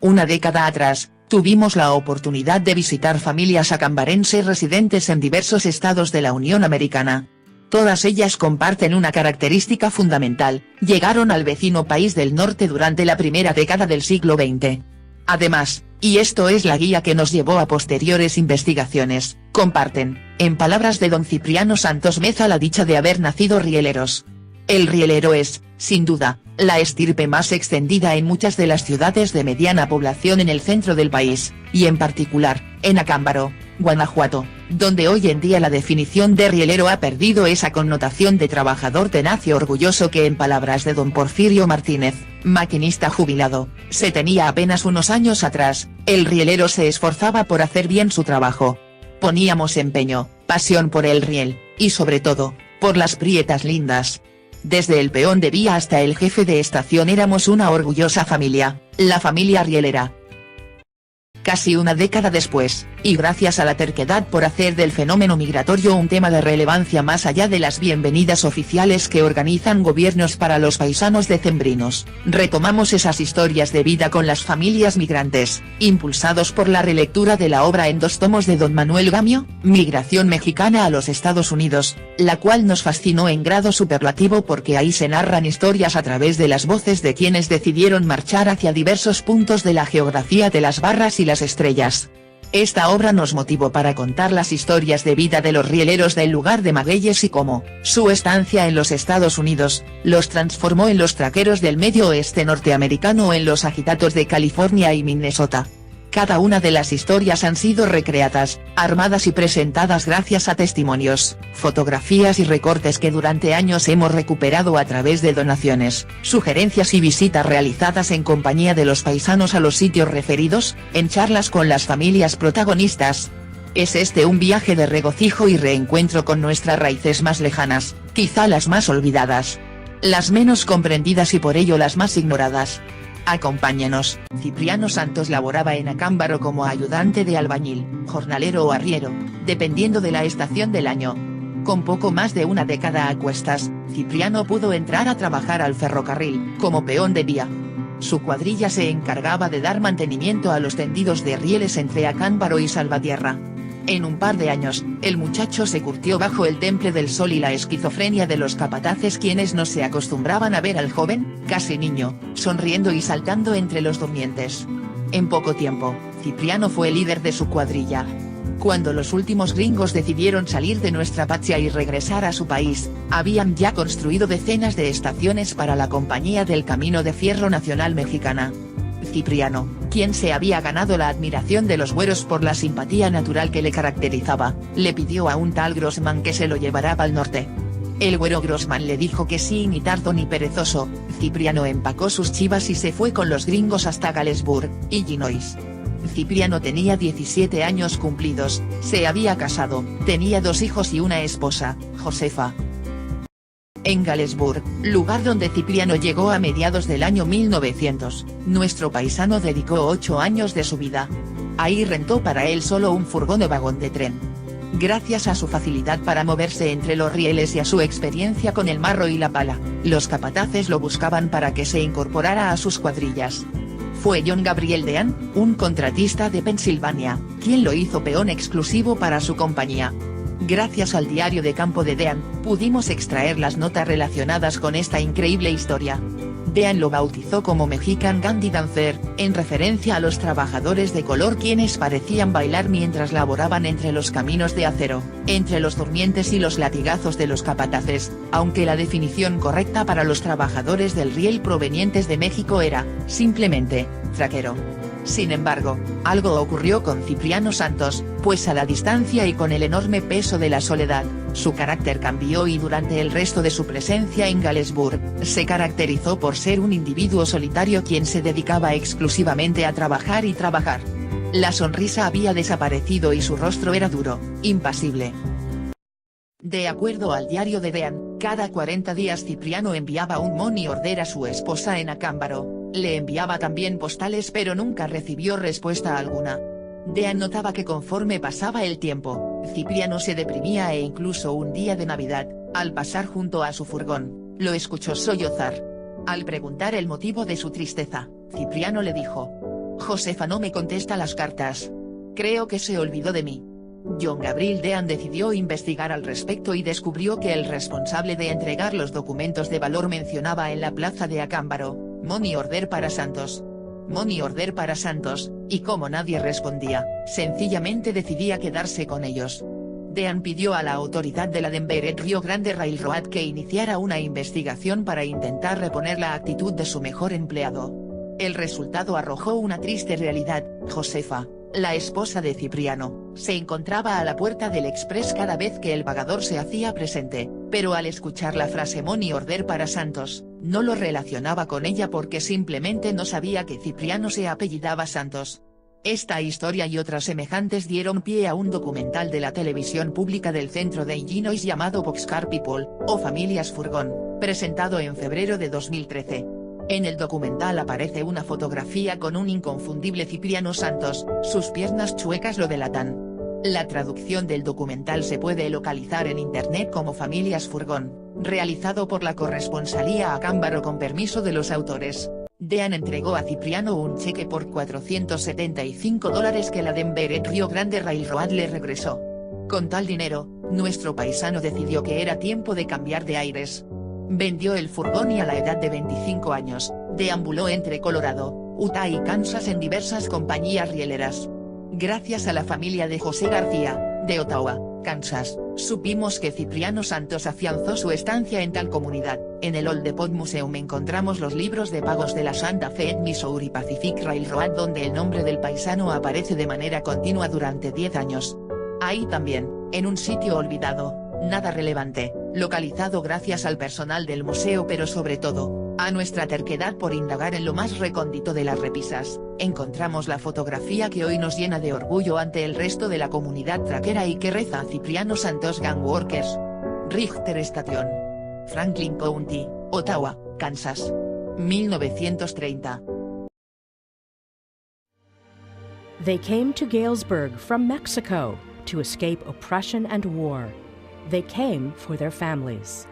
una década atrás, tuvimos la oportunidad de visitar familias acambarenses residentes en diversos estados de la Unión Americana. Todas ellas comparten una característica fundamental: llegaron al vecino país del norte durante la primera década del siglo XX. Además, y esto es la guía que nos llevó a posteriores investigaciones, comparten, en palabras de don Cipriano Santos Meza, la dicha de haber nacido rieleros. El rielero es, sin duda, la estirpe más extendida en muchas de las ciudades de mediana población en el centro del país, y en particular, en Acámbaro, Guanajuato, donde hoy en día la definición de rielero ha perdido esa connotación de trabajador tenaz y orgulloso que en palabras de don Porfirio Martínez, maquinista jubilado, se tenía apenas unos años atrás. El rielero se esforzaba por hacer bien su trabajo. Poníamos empeño, pasión por el riel, y sobre todo, por las prietas lindas. Desde el peón de vía hasta el jefe de estación éramos una orgullosa familia, la familia rielera. Casi una década después, y gracias a la terquedad por hacer del fenómeno migratorio un tema de relevancia más allá de las bienvenidas oficiales que organizan gobiernos para los paisanos decembrinos, retomamos esas historias de vida con las familias migrantes, impulsados por la relectura de la obra en 2 tomos de don Manuel Gamio, Migración Mexicana a los Estados Unidos, la cual nos fascinó en grado superlativo porque ahí se narran historias a través de las voces de quienes decidieron marchar hacia diversos puntos de la geografía de las barras y las estrellas. Esta obra nos motivó para contar las historias de vida de los rieleros del lugar de Magueyes y cómo, su estancia en los Estados Unidos, los transformó en los traqueros del medio oeste norteamericano o en los agitatos de California y Minnesota. Cada una de las historias han sido recreadas, armadas y presentadas gracias a testimonios, fotografías y recortes que durante años hemos recuperado a través de donaciones, sugerencias y visitas realizadas en compañía de los paisanos a los sitios referidos, en charlas con las familias protagonistas. Es este un viaje de regocijo y reencuentro con nuestras raíces más lejanas, quizá las más olvidadas, las menos comprendidas y por ello las más ignoradas. Acompáñenos. Cipriano Santos laboraba en Acámbaro como ayudante de albañil, jornalero o arriero, dependiendo de la estación del año. Con poco más de una década a cuestas, Cipriano pudo entrar a trabajar al ferrocarril, como peón de vía. Su cuadrilla se encargaba de dar mantenimiento a los tendidos de rieles entre Acámbaro y Salvatierra. En un par de años, el muchacho se curtió bajo el temple del sol y la esquizofrenia de los capataces, quienes no se acostumbraban a ver al joven, casi niño, sonriendo y saltando entre los durmientes. En poco tiempo, Cipriano fue líder de su cuadrilla. Cuando los últimos gringos decidieron salir de nuestra patria y regresar a su país, habían ya construido decenas de estaciones para la Compañía del Camino de Fierro Nacional Mexicana. Cipriano, quien se había ganado la admiración de los güeros por la simpatía natural que le caracterizaba, le pidió a un tal Grossman que se lo llevara al norte. El güero Grossman le dijo que sí, ni tardo ni perezoso. Cipriano empacó sus chivas y se fue con los gringos hasta Galesburg, Illinois. Cipriano tenía 17 años cumplidos, se había casado, tenía 2 hijos y una esposa, Josefa. En Galesburg, lugar donde Cipriano llegó a mediados del año 1900, nuestro paisano dedicó 8 años de su vida. Ahí rentó para él solo un furgón o vagón de tren. Gracias a su facilidad para moverse entre los rieles y a su experiencia con el marro y la pala, los capataces lo buscaban para que se incorporara a sus cuadrillas. Fue John Gabriel Dean, un contratista de Pensilvania, quien lo hizo peón exclusivo para su compañía. Gracias al diario de campo de Dean, pudimos extraer las notas relacionadas con esta increíble historia. Dean lo bautizó como Mexican Dandy Dancer, en referencia a los trabajadores de color quienes parecían bailar mientras laboraban entre los caminos de acero, entre los durmientes y los latigazos de los capataces, aunque la definición correcta para los trabajadores del riel provenientes de México era, simplemente, traquero. Sin embargo, algo ocurrió con Cipriano Santos, pues a la distancia y con el enorme peso de la soledad, su carácter cambió y durante el resto de su presencia en Galesburg, se caracterizó por ser un individuo solitario quien se dedicaba exclusivamente a trabajar y trabajar. La sonrisa había desaparecido y su rostro era duro, impasible. De acuerdo al diario de Dean, cada 40 días Cipriano enviaba un money order a su esposa en Acámbaro. Le enviaba también postales pero nunca recibió respuesta alguna. Dean notaba que conforme pasaba el tiempo, Cipriano se deprimía e incluso un día de Navidad, al pasar junto a su furgón, lo escuchó sollozar. Al preguntar el motivo de su tristeza, Cipriano le dijo: Josefa no me contesta las cartas. Creo que se olvidó de mí. John Gabriel Dean decidió investigar al respecto y descubrió que el responsable de entregar los documentos de valor mencionaba en la plaza de Acámbaro, Money Order para Santos. Money Order para Santos, y como nadie respondía, sencillamente decidía quedarse con ellos. Dean pidió a la autoridad de la Denver Rio Grande Railroad que iniciara una investigación para intentar reponer la actitud de su mejor empleado. El resultado arrojó una triste realidad: Josefa, la esposa de Cipriano, se encontraba a la puerta del Express cada vez que el pagador se hacía presente, pero al escuchar la frase Money Order para Santos, no lo relacionaba con ella porque simplemente no sabía que Cipriano se apellidaba Santos. Esta historia y otras semejantes dieron pie a un documental de la televisión pública del centro de Illinois llamado Boxcar People, o Familias Furgón, presentado en febrero de 2013. En el documental aparece una fotografía con un inconfundible Cipriano Santos, sus piernas chuecas lo delatan. La traducción del documental se puede localizar en internet como Familias Furgón, realizado por la corresponsalía Acámbaro con permiso de los autores. Dean entregó a Cipriano un cheque por $475 que la Denver Rio Grande Railroad le regresó. Con tal dinero, nuestro paisano decidió que era tiempo de cambiar de aires. Vendió el furgón y a la edad de 25 años, deambuló entre Colorado, Utah y Kansas en diversas compañías rieleras. Gracias a la familia de José García, de Ottawa, Kansas, supimos que Cipriano Santos afianzó su estancia en tal comunidad. En el Old Depot Museum encontramos los libros de pagos de la Santa Fe Missouri Pacific Railroad donde el nombre del paisano aparece de manera continua durante 10 años. Ahí también, en un sitio olvidado, nada relevante, localizado gracias al personal del museo pero sobre todo, a nuestra terquedad por indagar en lo más recóndito de las repisas, encontramos la fotografía que hoy nos llena de orgullo ante el resto de la comunidad traquera y que reza a Cipriano Santos Gang Workers. Richter Station. Franklin County, Ottawa, Kansas. 1930. They came to Galesburg from Mexico to escape oppression and war. They came for their families.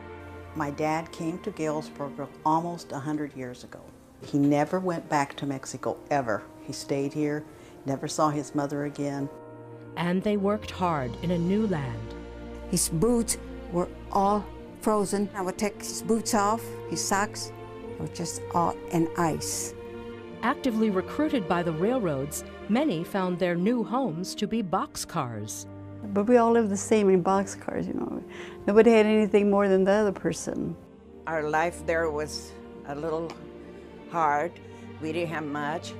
My dad came to Galesburg almost 100 years ago. He never went back to Mexico, ever. He stayed here, never saw his mother again. And they worked hard in a new land. His boots were all frozen. I would take his boots off, his socks were just all in ice. Actively recruited by the railroads, many found their new homes to be boxcars. But we all lived the same in boxcars, you know. Nobody had anything more than the other person. Our life there was a little hard. We didn't have much.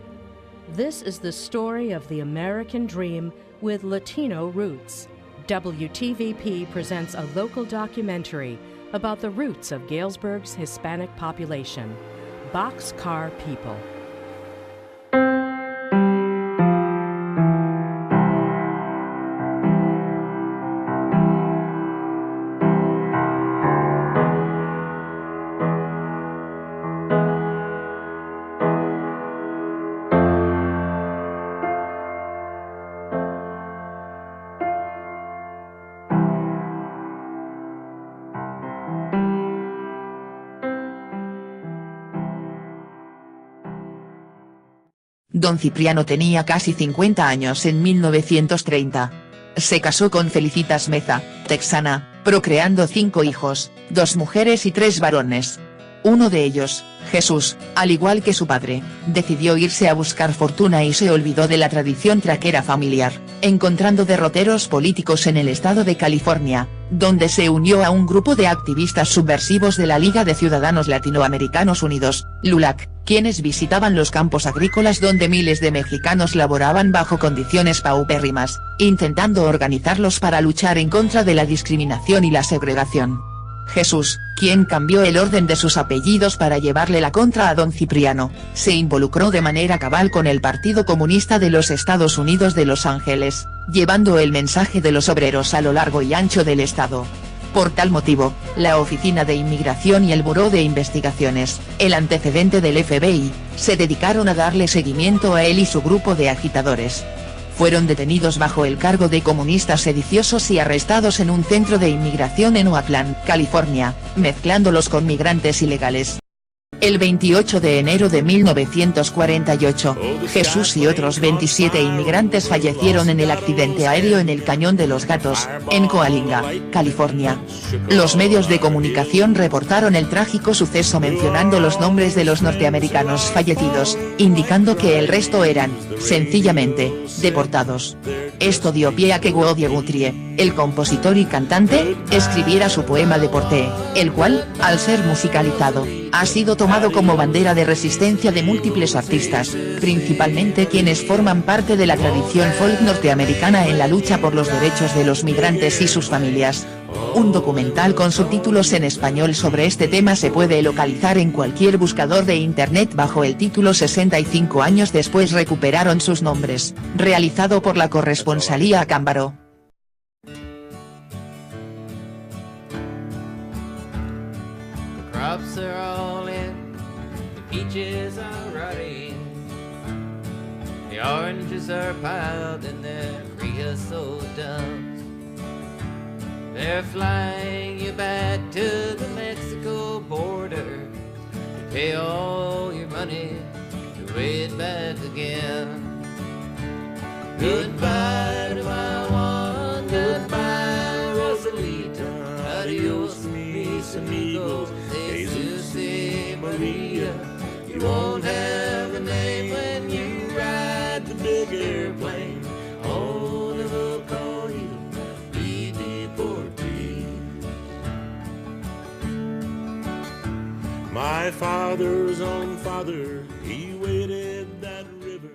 This is the story of the American dream with Latino roots. WTVP presents a local documentary about the roots of Galesburg's Hispanic population, Boxcar People. Don Cipriano tenía casi 50 años en 1930. Se casó con Felicitas Meza, texana, procreando 5 hijos, 2 mujeres y 3 varones. Uno de ellos, Jesús, al igual que su padre, decidió irse a buscar fortuna y se olvidó de la tradición traquera familiar, encontrando derroteros políticos en el estado de California, donde se unió a un grupo de activistas subversivos de la Liga de Ciudadanos Latinoamericanos Unidos, LULAC, quienes visitaban los campos agrícolas donde miles de mexicanos laboraban bajo condiciones paupérrimas, intentando organizarlos para luchar en contra de la discriminación y la segregación. Jesús, quien cambió el orden de sus apellidos para llevarle la contra a don Cipriano, se involucró de manera cabal con el Partido Comunista de los Estados Unidos de Los Ángeles, llevando el mensaje de los obreros a lo largo y ancho del estado. Por tal motivo, la Oficina de Inmigración y el Buró de Investigaciones, el antecedente del FBI, se dedicaron a darle seguimiento a él y su grupo de agitadores. Fueron detenidos bajo el cargo de comunistas sediciosos y arrestados en un centro de inmigración en Oakland, California, mezclándolos con migrantes ilegales. El 28 de enero de 1948, Jesús y otros 27 inmigrantes fallecieron en el accidente aéreo en el Cañón de los Gatos, en Coalinga, California. Los medios de comunicación reportaron el trágico suceso mencionando los nombres de los norteamericanos fallecidos, indicando que el resto eran, sencillamente, deportados. Esto dio pie a que Woody Guthrie, el compositor y cantante, escribiera su poema Deportee, el cual, al ser musicalizado, ha sido tomado como bandera de resistencia de múltiples artistas, principalmente quienes forman parte de la tradición folk norteamericana en la lucha por los derechos de los migrantes y sus familias. Un documental con subtítulos en español sobre este tema se puede localizar en cualquier buscador de internet bajo el título 65 años después recuperaron sus nombres, realizado por la corresponsalía Acámbaro. Crops are all in, the peaches are rotting, the oranges are piled in their creosote dumps. They're flying you back to the Mexico border to pay all your money to raid back again. Goodbye to my one, goodbye Rosalita, adios mis amigos, Jesus Maria. You won't have a name when you ride the big airplane. Oh, they'll call you the deportee. My father's own father, he waded that river.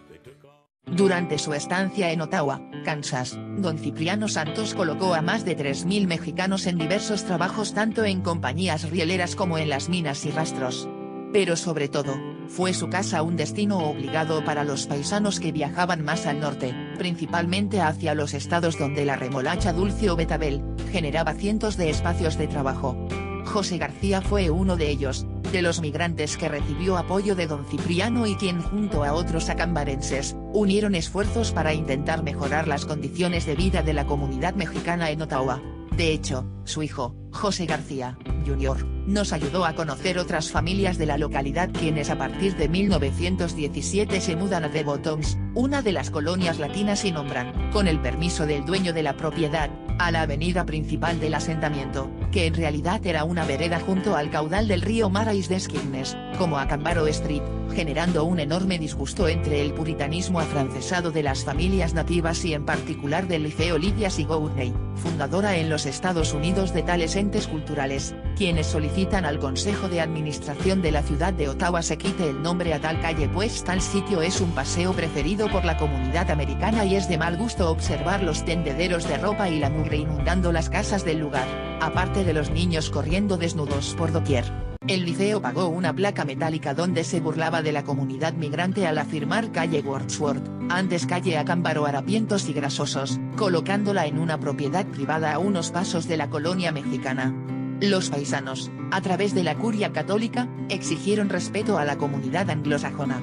They took off. Durante su estancia en Ottawa, Kansas, don Cipriano Santos colocó a más de 3.000 mexicanos en diversos trabajos tanto en compañías rieleras como en las minas y rastros. Pero sobre todo, fue su casa un destino obligado para los paisanos que viajaban más al norte, principalmente hacia los estados donde la remolacha dulce o betabel, generaba cientos de espacios de trabajo. José García fue uno de ellos, de los migrantes que recibió apoyo de don Cipriano y quien junto a otros acambarenses, unieron esfuerzos para intentar mejorar las condiciones de vida de la comunidad mexicana en Ottawa. De hecho, su hijo, José García, Jr., nos ayudó a conocer otras familias de la localidad quienes a partir de 1917 se mudan a The Bottoms, una de las colonias latinas y nombran, con el permiso del dueño de la propiedad, a la avenida principal del asentamiento, que en realidad era una vereda junto al caudal del río Marais des Cygnes, como Acámbaro Street, generando un enorme disgusto entre el puritanismo afrancesado de las familias nativas y en particular del Liceo Lydia Sigourney, fundadora en los Estados Unidos de tales entes culturales, quienes solicitan al Consejo de Administración de la ciudad de Ottawa se quite el nombre a tal calle pues tal sitio es un paseo preferido por la comunidad americana y es de mal gusto observar los tendederos de ropa y la mugre inundando las casas del lugar, aparte de los niños corriendo desnudos por doquier. El liceo pagó una placa metálica donde se burlaba de la comunidad migrante al afirmar calle Wordsworth, antes calle Acámbaro harapientos y grasosos, colocándola en una propiedad privada a unos pasos de la colonia mexicana. Los paisanos, a través de la curia católica, exigieron respeto a la comunidad anglosajona.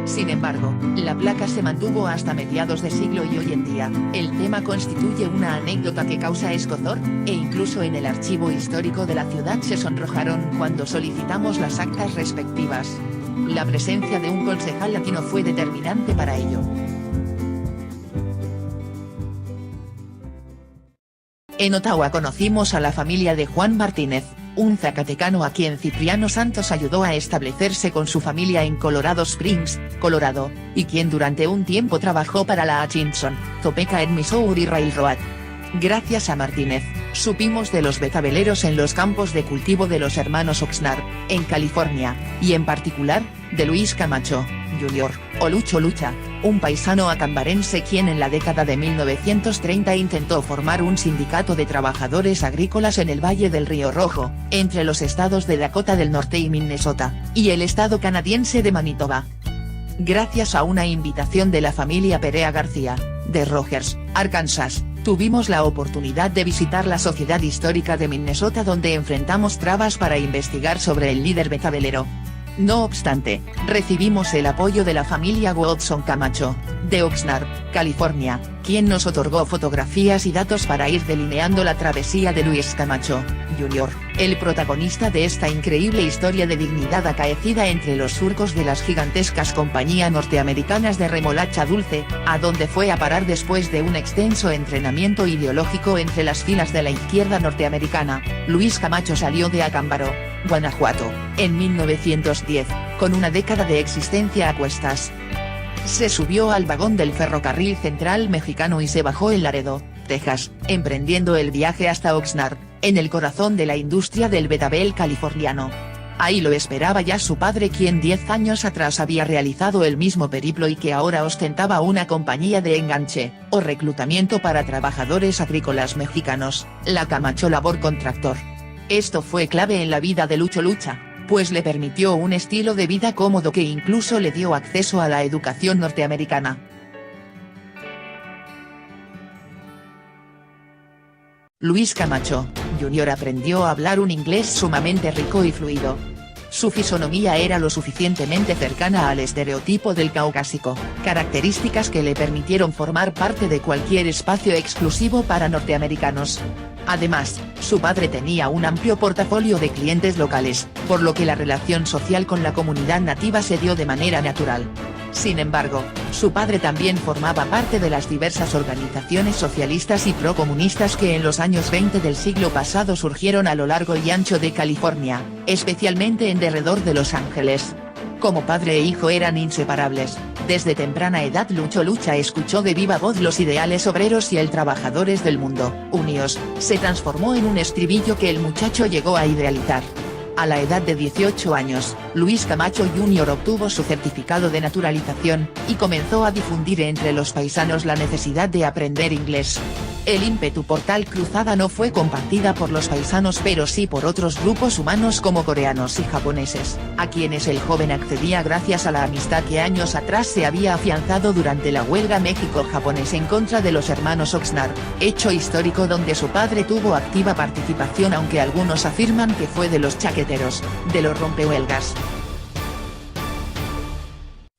Sin embargo, la placa se mantuvo hasta mediados de siglo y hoy en día, el tema constituye una anécdota que causa escozor, e incluso en el archivo histórico de la ciudad se sonrojaron cuando solicitamos las actas respectivas. La presencia de un concejal latino fue determinante para ello. En Ottawa conocimos a la familia de Juan Martínez, un zacatecano a quien Cipriano Santos ayudó a establecerse con su familia en Colorado Springs, Colorado, y quien durante un tiempo trabajó para la Hutchinson, Topeka and Missouri Railroad. Gracias a Martínez, supimos de los betabeleros en los campos de cultivo de los hermanos Oxnard, en California, y en particular, de Luis Camacho, Jr., o Lucho Lucha, un paisano acambarense quien en la década de 1930 intentó formar un sindicato de trabajadores agrícolas en el Valle del Río Rojo, entre los estados de Dakota del Norte y Minnesota, y el estado canadiense de Manitoba. Gracias a una invitación de la familia Perea García, de Rogers, Arkansas, tuvimos la oportunidad de visitar la Sociedad Histórica de Minnesota donde enfrentamos trabas para investigar sobre el líder betabelero. No obstante, recibimos el apoyo de la familia Woodson Camacho, de Oxnard, California, quien nos otorgó fotografías y datos para ir delineando la travesía de Luis Camacho, Jr., el protagonista de esta increíble historia de dignidad acaecida entre los surcos de las gigantescas compañías norteamericanas de remolacha dulce, a donde fue a parar después de un extenso entrenamiento ideológico entre las filas de la izquierda norteamericana. Luis Camacho salió de Acámbaro, Guanajuato, en 1910, con una década de existencia a cuestas. Se subió al vagón del ferrocarril central mexicano y se bajó en Laredo, Texas, emprendiendo el viaje hasta Oxnard, en el corazón de la industria del betabel californiano. Ahí lo esperaba ya su padre, quien 10 años atrás había realizado el mismo periplo y que ahora ostentaba una compañía de enganche, o reclutamiento para trabajadores agrícolas mexicanos, la Camacho Labor Contractor. Esto fue clave en la vida de Lucho Lucha, pues le permitió un estilo de vida cómodo que incluso le dio acceso a la educación norteamericana. Luis Camacho, Jr. aprendió a hablar un inglés sumamente rico y fluido. Su fisonomía era lo suficientemente cercana al estereotipo del caucásico, características que le permitieron formar parte de cualquier espacio exclusivo para norteamericanos. Además, su padre tenía un amplio portafolio de clientes locales, por lo que la relación social con la comunidad nativa se dio de manera natural. Sin embargo, su padre también formaba parte de las diversas organizaciones socialistas y procomunistas que en los años 20 del siglo pasado surgieron a lo largo y ancho de California, especialmente en derredor de Los Ángeles. Como padre e hijo eran inseparables, desde temprana edad Lucho Lucha escuchó de viva voz los ideales obreros y el trabajadores del mundo, unidos, se transformó en un estribillo que el muchacho llegó a idealizar. A la edad de 18 años, Luis Camacho Jr. obtuvo su certificado de naturalización, y comenzó a difundir entre los paisanos la necesidad de aprender inglés. El ímpetu por tal cruzada no fue compartida por los paisanos pero sí por otros grupos humanos como coreanos y japoneses, a quienes el joven accedía gracias a la amistad que años atrás se había afianzado durante la huelga México-japonés en contra de los hermanos Oxnard, hecho histórico donde su padre tuvo activa participación, aunque algunos afirman que fue de los chaqueteros, de los rompehuelgas.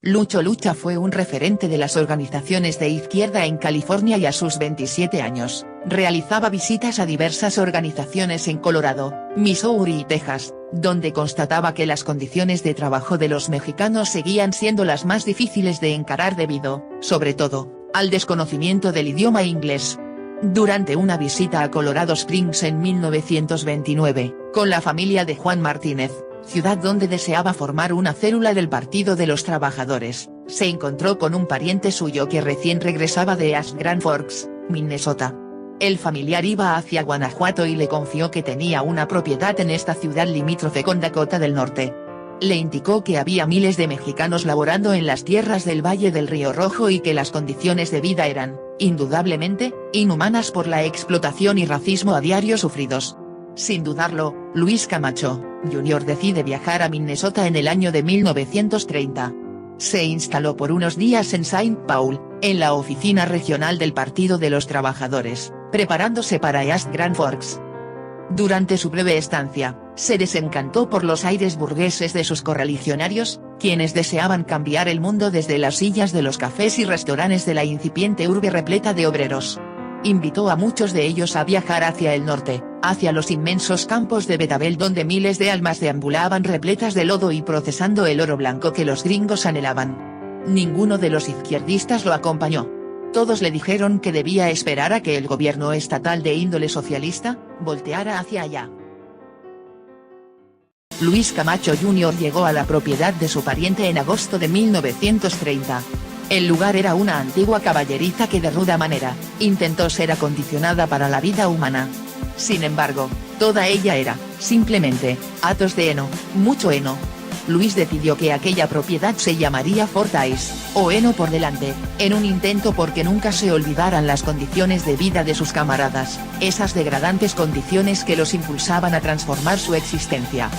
Lucho Lucha fue un referente de las organizaciones de izquierda en California y a sus 27 años, realizaba visitas a diversas organizaciones en Colorado, Missouri y Texas, donde constataba que las condiciones de trabajo de los mexicanos seguían siendo las más difíciles de encarar debido, sobre todo, al desconocimiento del idioma inglés. Durante una visita a Colorado Springs en 1929, con la familia de Juan Martínez, ciudad donde deseaba formar una célula del Partido de los Trabajadores, se encontró con un pariente suyo que recién regresaba de East Grand Forks, Minnesota. El familiar iba hacia Guanajuato y le confió que tenía una propiedad en esta ciudad limítrofe con Dakota del Norte. Le indicó que había miles de mexicanos laborando en las tierras del Valle del Río Rojo y que las condiciones de vida eran, indudablemente, inhumanas por la explotación y racismo a diario sufridos. Sin dudarlo, Luis Camacho, Jr. decide viajar a Minnesota en el año de 1930. Se instaló por unos días en Saint Paul, en la oficina regional del Partido de los Trabajadores, preparándose para East Grand Forks. Durante su breve estancia, se desencantó por los aires burgueses de sus correligionarios, quienes deseaban cambiar el mundo desde las sillas de los cafés y restaurantes de la incipiente urbe repleta de obreros. Invitó a muchos de ellos a viajar hacia el norte, hacia los inmensos campos de betabel donde miles de almas deambulaban repletas de lodo y procesando el oro blanco que los gringos anhelaban. Ninguno de los izquierdistas lo acompañó. Todos le dijeron que debía esperar a que el gobierno estatal de índole socialista, volteara hacia allá. Luis Camacho Jr. llegó a la propiedad de su pariente en agosto de 1930. El lugar era una antigua caballeriza que de ruda manera, intentó ser acondicionada para la vida humana. Sin embargo, toda ella era, simplemente, hatos de heno, mucho heno. Luis decidió que aquella propiedad se llamaría Fordyce, o heno por delante, en un intento porque nunca se olvidaran las condiciones de vida de sus camaradas, esas degradantes condiciones que los impulsaban a transformar su existencia.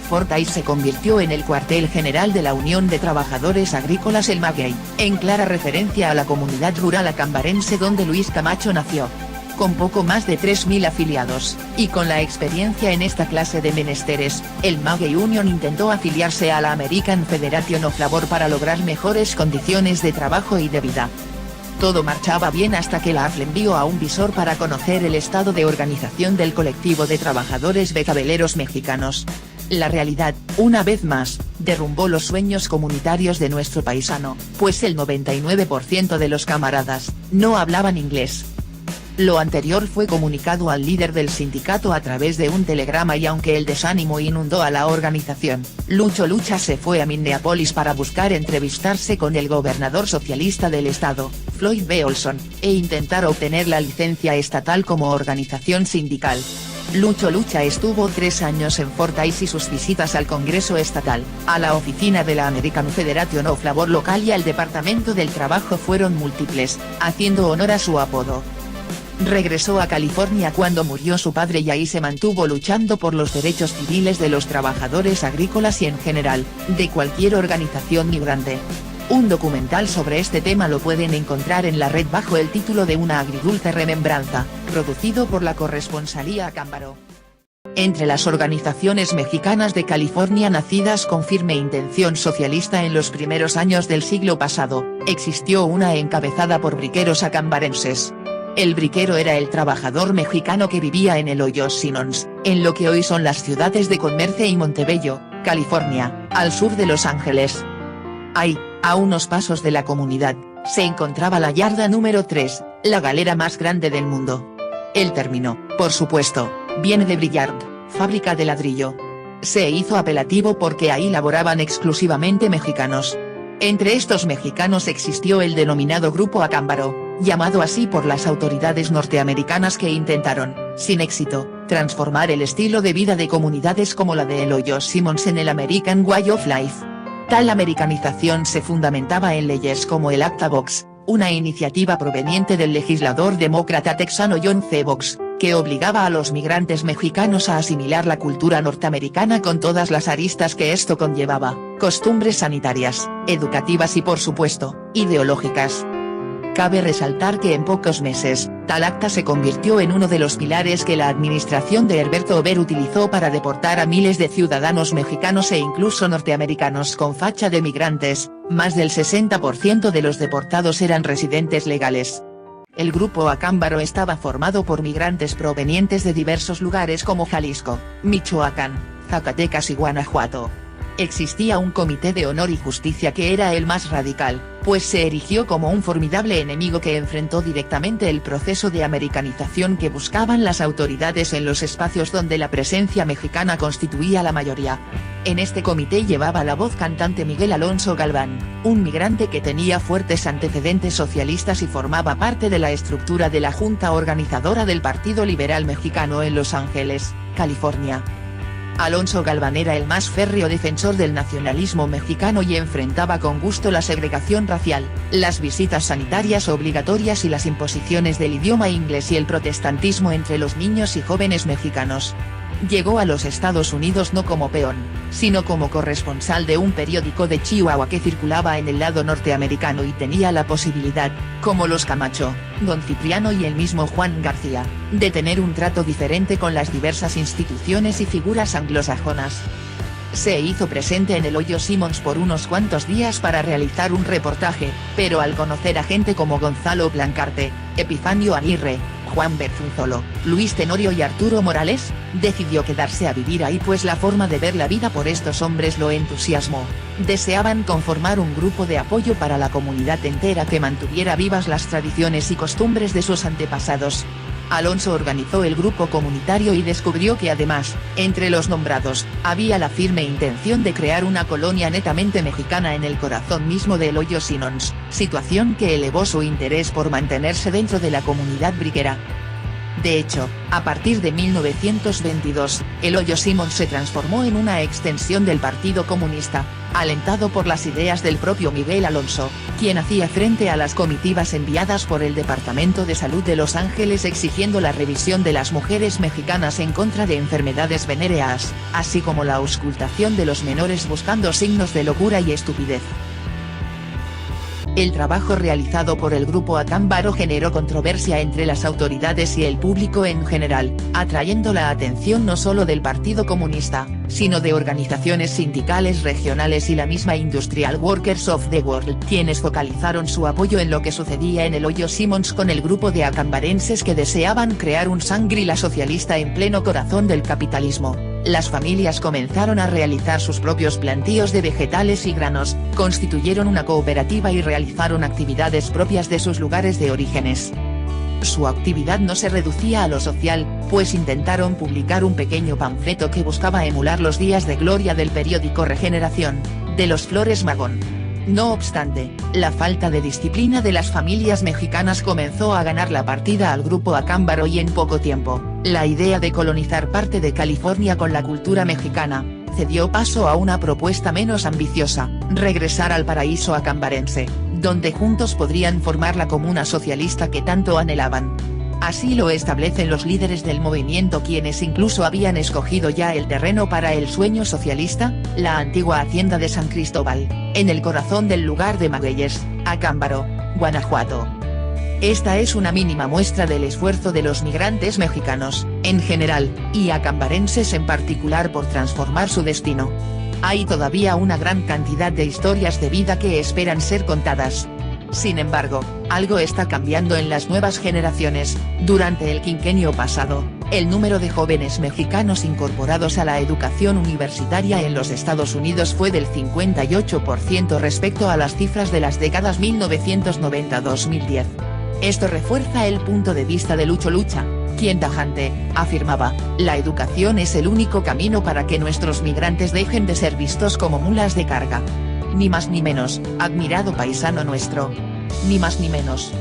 Fordyce se convirtió en el cuartel general de la Unión de Trabajadores Agrícolas el Maguey, en clara referencia a la comunidad rural acambarense donde Luis Camacho nació. Con poco más de 3.000 afiliados, y con la experiencia en esta clase de menesteres, el Maguey Union intentó afiliarse a la American Federation of Labor para lograr mejores condiciones de trabajo y de vida. Todo marchaba bien hasta que la AFL envió a un visor para conocer el estado de organización del colectivo de trabajadores betabeleros mexicanos. La realidad, una vez más, derrumbó los sueños comunitarios de nuestro paisano, pues el 99% de los camaradas no hablaban inglés. Lo anterior fue comunicado al líder del sindicato a través de un telegrama y aunque el desánimo inundó a la organización, Lucho Lucha se fue a Minneapolis para buscar entrevistarse con el gobernador socialista del estado, Floyd B. Olson, e intentar obtener la licencia estatal como organización sindical. Lucho Lucha estuvo 3 años en Fordyce y sus visitas al Congreso Estatal, a la oficina de la American Federation of Labor local y al Departamento del Trabajo fueron múltiples, haciendo honor a su apodo. Regresó a California cuando murió su padre y ahí se mantuvo luchando por los derechos civiles de los trabajadores agrícolas y en general, de cualquier organización migrante. Un documental sobre este tema lo pueden encontrar en la red bajo el título de Una agridulce remembranza, producido por la corresponsalía Acámbaro. Entre las organizaciones mexicanas de California nacidas con firme intención socialista en los primeros años del siglo pasado, existió una encabezada por briqueros acambarenses. El briquero era el trabajador mexicano que vivía en Eloy Simmons, en lo que hoy son las ciudades de Commerce y Montebello, California, al sur de Los Ángeles. Ahí, a unos pasos de la comunidad, se encontraba la yarda número 3, la galera más grande del mundo. El término, por supuesto, viene de Brillard, fábrica de ladrillo. Se hizo apelativo porque ahí laboraban exclusivamente mexicanos. Entre estos mexicanos existió el denominado Grupo Acámbaro, llamado así por las autoridades norteamericanas que intentaron, sin éxito, transformar el estilo de vida de comunidades como la de Eloy Simmons en el American Way of Life. Tal americanización se fundamentaba en leyes como el Acta Box, una iniciativa proveniente del legislador demócrata texano John C. Box, que obligaba a los migrantes mexicanos a asimilar la cultura norteamericana con todas las aristas que esto conllevaba, costumbres sanitarias, educativas y por supuesto, ideológicas. Cabe resaltar que en pocos meses, tal acta se convirtió en uno de los pilares que la administración de Herberto Hoover utilizó para deportar a miles de ciudadanos mexicanos e incluso norteamericanos con facha de migrantes, más del 60% de los deportados eran residentes legales. El grupo Acámbaro estaba formado por migrantes provenientes de diversos lugares como Jalisco, Michoacán, Zacatecas y Guanajuato. Existía un comité de honor y justicia que era el más radical, pues se erigió como un formidable enemigo que enfrentó directamente el proceso de americanización que buscaban las autoridades en los espacios donde la presencia mexicana constituía la mayoría. En este comité llevaba la voz cantante Miguel Alonso Galván, un migrante que tenía fuertes antecedentes socialistas y formaba parte de la estructura de la junta organizadora del Partido Liberal Mexicano en Los Ángeles, California. Alonso Galván era el más férreo defensor del nacionalismo mexicano y enfrentaba con gusto la segregación racial, las visitas sanitarias obligatorias y las imposiciones del idioma inglés y el protestantismo entre los niños y jóvenes mexicanos. Llegó a los Estados Unidos no como peón, sino como corresponsal de un periódico de Chihuahua que circulaba en el lado norteamericano y tenía la posibilidad, como los Camacho, Don Cipriano y el mismo Juan García, de tener un trato diferente con las diversas instituciones y figuras anglosajonas. Se hizo presente en Eloy Simmons por unos cuantos días para realizar un reportaje, pero al conocer a gente como Gonzalo Blancarte, Epifanio Aguirre, Juan Berzunzolo, Luis Tenorio y Arturo Morales, decidió quedarse a vivir ahí pues la forma de ver la vida por estos hombres lo entusiasmó. Deseaban conformar un grupo de apoyo para la comunidad entera que mantuviera vivas las tradiciones y costumbres de sus antepasados. Alonso organizó el grupo comunitario y descubrió que además, entre los nombrados, había la firme intención de crear una colonia netamente mexicana en el corazón mismo de Eloy Simmons, situación que elevó su interés por mantenerse dentro de la comunidad briquera. De hecho, a partir de 1922, Eloy Simmons se transformó en una extensión del Partido Comunista, alentado por las ideas del propio Miguel Alonso, quien hacía frente a las comitivas enviadas por el Departamento de Salud de Los Ángeles exigiendo la revisión de las mujeres mexicanas en contra de enfermedades venéreas, así como la auscultación de los menores buscando signos de locura y estupidez. El trabajo realizado por el grupo Acámbaro generó controversia entre las autoridades y el público en general, atrayendo la atención no solo del Partido Comunista, sino de organizaciones sindicales regionales y la misma Industrial Workers of the World, quienes focalizaron su apoyo en lo que sucedía en el Hoyo Simons con el grupo de acambarenses que deseaban crear un Shangri-La socialista en pleno corazón del capitalismo. Las familias comenzaron a realizar sus propios plantíos de vegetales y granos, constituyeron una cooperativa y realizaron actividades propias de sus lugares de orígenes. Su actividad no se reducía a lo social, pues intentaron publicar un pequeño panfleto que buscaba emular los días de gloria del periódico Regeneración, de los Flores Magón. No obstante, la falta de disciplina de las familias mexicanas comenzó a ganar la partida al grupo Acámbaro y en poco tiempo, la idea de colonizar parte de California con la cultura mexicana, cedió paso a una propuesta menos ambiciosa, regresar al paraíso acambarense, donde juntos podrían formar la comuna socialista que tanto anhelaban. Así lo establecen los líderes del movimiento, quienes incluso habían escogido ya el terreno para el sueño socialista, la antigua hacienda de San Cristóbal, en el corazón del lugar de Magueyes, Acámbaro, Guanajuato. Esta es una mínima muestra del esfuerzo de los migrantes mexicanos, en general, y acambarenses en particular por transformar su destino. Hay todavía una gran cantidad de historias de vida que esperan ser contadas. Sin embargo, algo está cambiando en las nuevas generaciones. Durante el quinquenio pasado, el número de jóvenes mexicanos incorporados a la educación universitaria en los Estados Unidos fue del 58% respecto a las cifras de las décadas 1990-2010. Esto refuerza el punto de vista de Lucho Lucha, quien tajante, afirmaba, la educación es el único camino para que nuestros migrantes dejen de ser vistos como mulas de carga. Ni más ni menos, admirado paisano nuestro. Ni más ni menos.